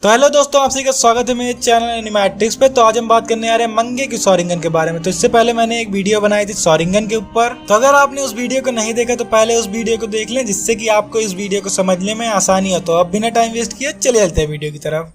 तो हेलो दोस्तों, आप सभी का स्वागत है मेरे चैनल एनिमेटिक्स पे। तो आज हम बात करने आ रहे हैं मंगे की शॉरिंगन के बारे में। तो इससे पहले मैंने एक वीडियो बनाई थी शॉरिंगन के ऊपर। तो अगर आपने उस वीडियो को नहीं देखा तो पहले उस वीडियो को देख लें, जिससे कि आपको इस वीडियो को समझने में आसानी हो। तो अब बिना टाइम वेस्ट किए चले चलते हैं वीडियो की तरफ।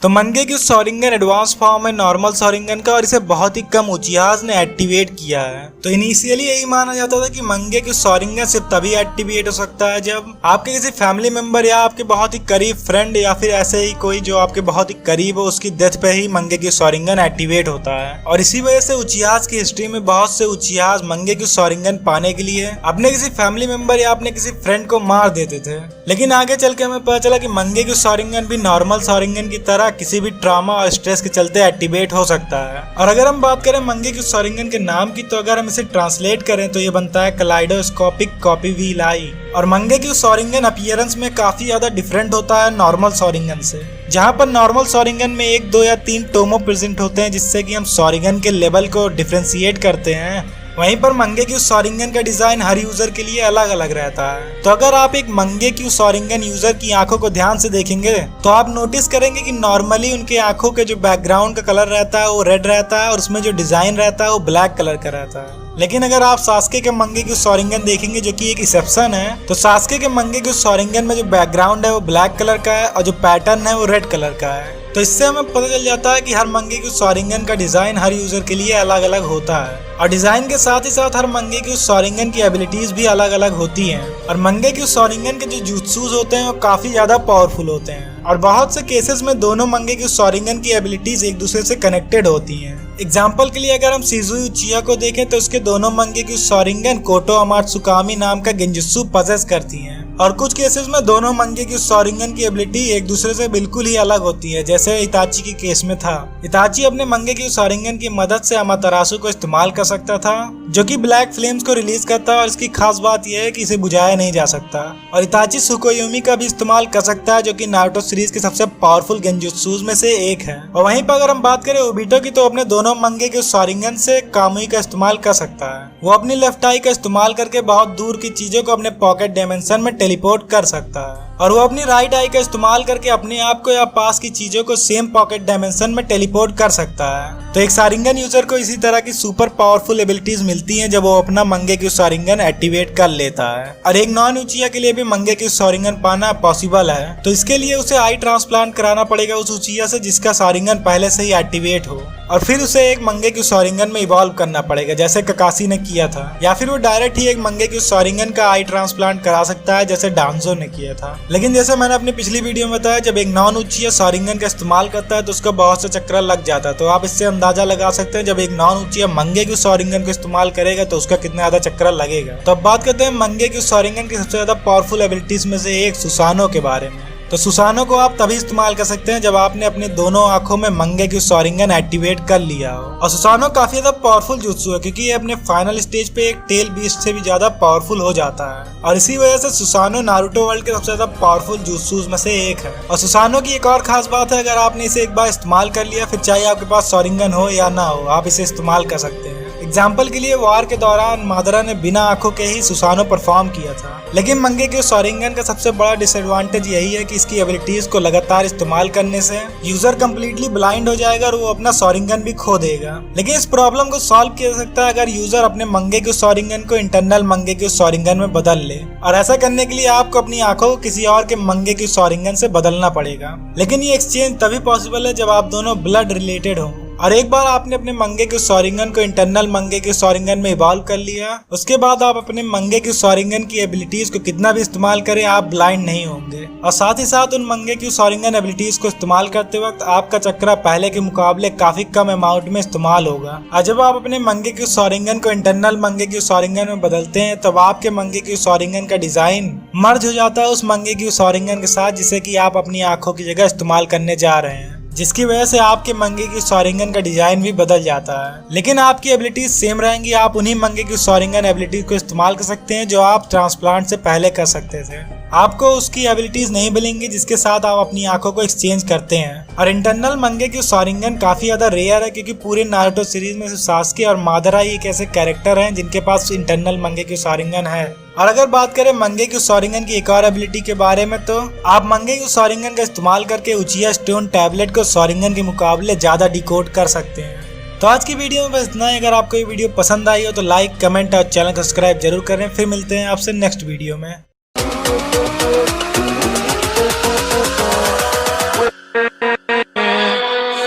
तो मंगे की शॉरिंगन एडवांस फॉर्म है नॉर्मल शॉरिंगन का, और इसे बहुत ही कम उचिहास ने एक्टिवेट किया है। तो इनिशियली यही माना जाता था कि मंगे की शॉरिंगन सिर्फ तभी एक्टिवेट हो सकता है जब आपके किसी फैमिली मेंबर या आपके बहुत ही करीब फ्रेंड या फिर ऐसे ही कोई जो आपके बहुत ही करीब हो, उसकी डेथ पे ही मंगे की शॉरिंगन एक्टिवेट होता है। और इसी वजह से उचिहास की हिस्ट्री में बहुत से उचिहास मंगे की शॉरिंगन पाने के लिए अपने किसी फैमिली मेंबर या अपने किसी फ्रेंड को मार देते थे। लेकिन आगे चल के हमें पता चला कि मंगे की शॉरिंगन भी नॉर्मल शॉरिंगन की तरह किसी भी ट्रॉमा और स्ट्रेस के चलते एक्टिवेट हो सकता है। और अगर हम बात करें मंगे की शॉरिंगन के नाम की, तो अगर हम इसे ट्रांसलेट करें तो ये बनता है कलाइडोस्कोपिक कॉपी व्हील आई। और मंगे की शॉरिंगन अपीयरेंस में काफी ज्यादा डिफरेंट होता है नॉर्मल शॉरिंगन से। जहाँ पर नॉर्मल शॉरिंगन में 1, 2 या 3 टोमो प्रेजेंट होते हैं, जिससे कि हम शॉरिंगन के लेवल को डिफरेंशिएट करते हैं। वहीं पर मंगे की शॉरिंगन का डिजाइन हर यूजर के लिए अलग अलग रहता है। तो अगर आप एक मंगे की शॉरिंगन यूजर की आंखों को ध्यान से देखेंगे तो आप नोटिस करेंगे कि नॉर्मली उनके आंखों के जो बैकग्राउंड का कलर रहता है वो रेड रहता है, और उसमें जो डिजाइन रहता है वो ब्लैक कलर का रहता है। लेकिन अगर आप सास्के के मंगे की शॉरिंगन देखेंगे, जो कि एक एक्सेप्शन है, तो सास्के के मंगे की शॉरिंगन में जो बैकग्राउंड है वो ब्लैक कलर का है और जो पैटर्न है वो रेड कलर का है। तो इससे हमें पता चल जाता है कि हर मंगे की शॉरिंगन का डिजाइन हर यूजर के लिए अलग अलग होता है। और डिजाइन के साथ ही साथ हर मंगे की शॉरिंगन की एबिलिटीज भी अलग अलग होती हैं। और मंगे की शॉरिंगन के जो जुत्सूज होते हैं वो काफी ज्यादा पावरफुल होते हैं। और बहुत से केसेस में दोनों मंगे की शॉरिंगन की एबिलिटीज एक दूसरे से कनेक्टेड होती हैं। एग्जाम्पल के लिए अगर हम शिज़ुई उचिहा को देखें तो उसके दोनों मंगे की शॉरिंगन कोटो अमात्सुकामी नाम का गेंजुत्सु पजेस करती हैं। और कुछ केसेस में दोनों मंगे की शॉरिंगन की एबिलिटी एक दूसरे से बिल्कुल ही अलग होती है, जैसे इताची के केस में था। इताची अपने मंगे की शॉरिंगन की मदद से अमातेरासु को इस्तेमाल कर सकता था, जो कि ब्लैक फ्लेम्स को रिलीज करता है। और इसकी खास बात यह है कि इसे बुझाया नहीं जा सकता। और इताची सुकोयोमी का भी इस्तेमाल कर सकता है, जो कि नारुतो सीरीज के सबसे पावरफुल गेंजुत्सुज में से एक है। और वहीं पर अगर हम बात करें ओबिटो की, तो अपने दोनों मंगे के शॉरिंगन से कामुई का इस्तेमाल कर सकता है। वो अपनी लेफ्ट आई का इस्तेमाल करके बहुत दूर की चीजों को अपने पॉकेट डायमेंशन में टेलीपोर्ट कर सकता है। और वो अपनी राइट आई का इस्तेमाल करके अपने आप को या पास की चीजों को सेम पॉकेट डायमेंशन में टेलीपोर्ट कर सकता है। तो एक शॉरिंगन यूजर को इसी तरह की सुपर पावरफुल एबिलिटीज मिलती हैं जब वो अपना मंगे की शॉरिंगन एक्टिवेट कर लेता है। और एक नॉन उचिहा के लिए भी मंगे की शॉरिंगन पाना पॉसिबल है। तो इसके लिए उसे आई ट्रांसप्लांट कराना पड़ेगा उस उचिहा से जिसका शॉरिंगन पहले से ही एक्टिवेट हो, और फिर उसे एक मंगे की शॉरिंगन में इवॉल्व करना पड़ेगा, जैसे ककाशी ने किया था। या फिर वो डायरेक्ट ही एक मंगे की शॉरिंगन का आई ट्रांसप्लांट करा सकता है, जैसे डांजो ने किया था। लेकिन जैसे मैंने अपनी पिछली वीडियो में बताया, जब एक नॉन उचिहा शॉरिंगन का इस्तेमाल करता है तो उसका बहुत से चक्र लग जाता है। तो आप इससे अंदाजा लगा सकते हैं जब एक नॉन उचिहा मंगे की शॉरिंगन को इस्तेमाल करेगा तो उसका कितना ज्यादा चक्र लगेगा। तो अब बात करते हैं मंगे की शॉरिंगन की सबसे ज्यादा पावरफुल एबिलिटीज में से एक सुसानो के बारे में। तो सुसानो को आप तभी इस्तेमाल कर सकते हैं जब आपने अपने दोनों आंखों में मंगे की शॉरिंगन एक्टिवेट कर लिया हो। और सुसानो काफी ज्यादा पावरफुल जुत्सु है, क्योंकि ये अपने फाइनल स्टेज पे एक टेल बीस्ट से भी ज्यादा पावरफुल हो जाता है। और इसी वजह से सुसानो नारुतो वर्ल्ड के सबसे ज्यादा पावरफुल जुत्सूज में से एक है। और सुसानो की एक और खास बात है, अगर आपने इसे एक बार इस्तेमाल कर लिया, फिर चाहे आपके पास शॉरिंगन हो या ना हो, आप इसे इस्तेमाल कर सकते हैं। एग्जाम्पल के लिए वार के दौरान मादरा ने बिना आंखों के ही सुसानो परफॉर्म किया था। लेकिन मंगे के शॉरिंगन का सबसे बड़ा डिसएडवांटेज यही है कि इसकी एबिलिटीज को लगातार इस्तेमाल करने से यूजर कम्प्लीटली ब्लाइंड हो जाएगा और वो अपना शॉरिंगन भी खो देगा। लेकिन इस प्रॉब्लम को सॉल्व किया जा सकता है अगर यूजर अपने मंगे के शॉरिंगन को इंटरनल मंगे के शॉरिंगन में बदल ले। और ऐसा करने के लिए आपको अपनी आंखों को किसी और के मंगे के शॉरिंगन से बदलना पड़ेगा। लेकिन ये एक्सचेंज तभी पॉसिबल है जब आप दोनों ब्लड रिलेटेड हो। और एक बार आपने अपने मंगे के शॉरिंगन को इंटरनल मंगे के शॉरिंगन में इवॉल्व कर लिया, उसके बाद आप अपने मंगे के शॉरिंगन की एबिलिटीज को कितना भी इस्तेमाल करें, आप ब्लाइंड नहीं होंगे। और साथ ही साथ उन मंगे की शॉरिंगन एबिलिटीज को इस्तेमाल करते वक्त आपका चक्र पहले के मुकाबले काफी कम अमाउंट में इस्तेमाल होगा। और जब आप अपने मंगे के शॉरिंगन को इंटरनल मंगे के शॉरिंगन में बदलते हैं, तब आपके मंगे के शॉरिंगन का डिजाइन मर्ज हो जाता है उस मंगे की शॉरिंगन के साथ जिसे कि आप अपनी आंखों की जगह इस्तेमाल करने जा रहे हैं, जिसकी वजह से आपके मंगे की शॉरिंगन का डिजाइन भी बदल जाता है। लेकिन आपकी एबिलिटीज सेम रहेंगी। आप उन्हीं मंगे की शॉरिंगन एबिलिटीज को इस्तेमाल कर सकते हैं जो आप ट्रांसप्लांट से पहले कर सकते थे। आपको उसकी एबिलिटीज नहीं मिलेंगी जिसके साथ आप अपनी आंखों को एक्सचेंज करते हैं। और इंटरनल मंगेक्यू शोरिंगन काफी ज्यादा रेयर है क्योंकि पूरे नारुतो सीरीज में सासुके और मादरा ही एक ऐसे कैरेक्टर हैं जिनके पास इंटरनल मंगेक्यू शोरिंगन है। और अगर बात करें मंगेक्यू शोरिंगन की एक और एबिलिटी के बारे में, तो आप मंगेक्यू शोरिंगन का इस्तेमाल करके उचिया स्टोन टैबलेट को शोरिंगन के मुकाबले ज्यादा डिकोड कर सकते हैं। तो आज की वीडियो में बस इतना ही। अगर आपको ये वीडियो पसंद आई हो तो लाइक, कमेंट और चैनल को सब्सक्राइब जरूर करें। फिर मिलते हैं आपसे नेक्स्ट वीडियो में।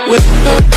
with